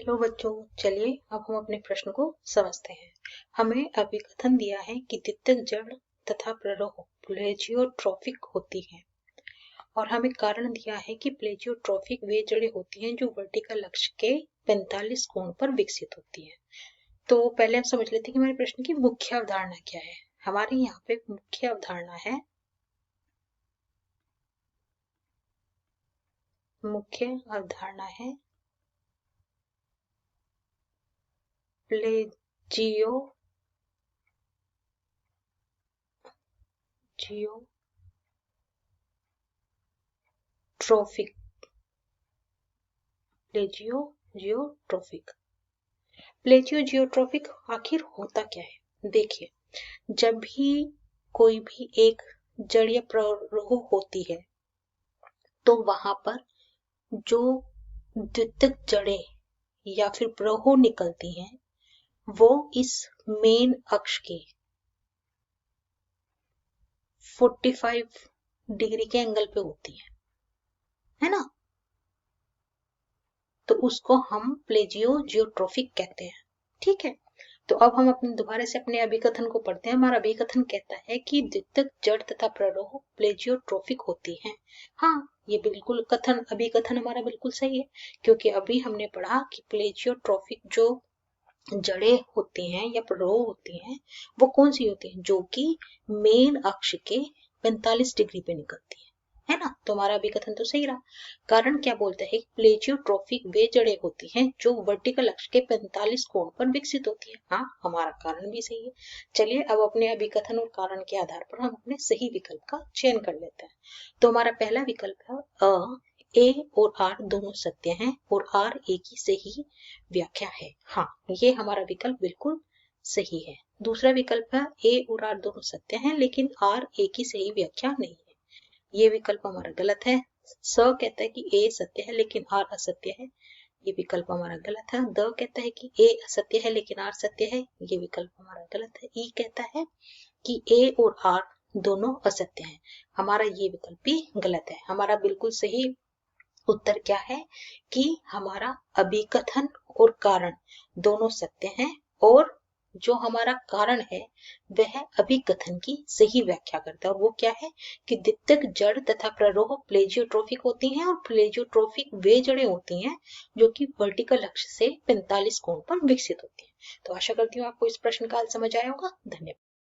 Hello बच्चों, चलिए अब हम अपने प्रश्न को समझते हैं। हमें अभिकथन दिया है कि द्वितीयक जड़ तथा प्ररोह प्लेजियोट्रॉफिक होती हैं और हमें कारण दिया है कि प्लेजियोट्रॉफिक वे जड़ें होती हैं जो वर्टिकल अक्ष के 45 कोण पर विकसित होती हैं। तो पहले हम समझ लेते हैं कि हमारे प्रश्न की मुख्य अवधारणा क्या है। हमारे यहाँ पे मुख्य अवधारणा है प्लेजियोट्रॉफिक आखिर होता क्या है। देखिए, जब भी कोई भी एक जड़ या प्ररोह होती है तो वहां पर जो द्वितीयक जड़ें या फिर प्ररोह निकलती हैं वो इस मेन अक्ष के 45 डिग्री के एंगल पे होती है ना। तो उसको हम प्लेजियोट्रॉफिक कहते हैं। ठीक है, तो अब हम अपने दोबारा से अपने अभिकथन को पढ़ते हैं। हमारा अभिकथन कहता है कि द्वितीयक जड़ तथा प्ररोह प्लेजियोट्रॉफिक होती हैं। हाँ, ये बिल्कुल अभिकथन हमारा बिल्कुल सही है, क्योंकि अभी हमने पढ़ा कि प्लेजियोट्रॉफिक जो जड़ें होती हैं या प्ररोह होती हैं वो कौन सी होती हैं, जो कि मेन अक्ष के 45 डिग्री पे निकलती है ना। तो हमारा अभिकथन तो सही रहा। कारण क्या बोलता है, प्लेजियोट्रॉफिक वे जड़ें होती हैं जो वर्टिकल अक्ष के 45 कोण पर विकसित होती है। हाँ, हमारा कारण भी सही है। चलिए अब अपने अभिकथन और कारण के आधार पर हम अपने सही विकल्प का चयन कर लेते हैं। तो हमारा पहला विकल्प है ए और आर दोनों सत्य हैं और आर ए की सही व्याख्या है। हाँ, ये हमारा विकल्प बिल्कुल सही है। दूसरा विकल्प है ए और आर दोनों सत्य हैं लेकिन आर ए की सही व्याख्या नहीं है। ये विकल्प हमारा गलत है। स कहता है कि ए सत्य है लेकिन आर असत्य है। ये विकल्प हमारा गलत है। द कहता है कि ए असत्य है लेकिन आर सत्य है। ये विकल्प हमारा गलत है। ई कहता है कि ए और आर दोनों असत्य हैं। हमारा ये विकल्प भी गलत है। हमारा बिल्कुल सही उत्तर क्या है कि हमारा अभिकथन और कारण दोनों सत्य हैं और जो हमारा कारण है वह अभिकथन की सही व्याख्या करता है। और वो क्या है कि द्वितीयक जड़ तथा प्ररोह प्लेजियोट्रॉफिक होती हैं और प्लेजियोट्रॉफिक वे जड़ें होती हैं जो कि वर्टिकल अक्ष से 45 कोण पर विकसित होती हैं। तो आशा करती हूँ आपको इस प्रश्न का हल समझ आया होगा। धन्यवाद।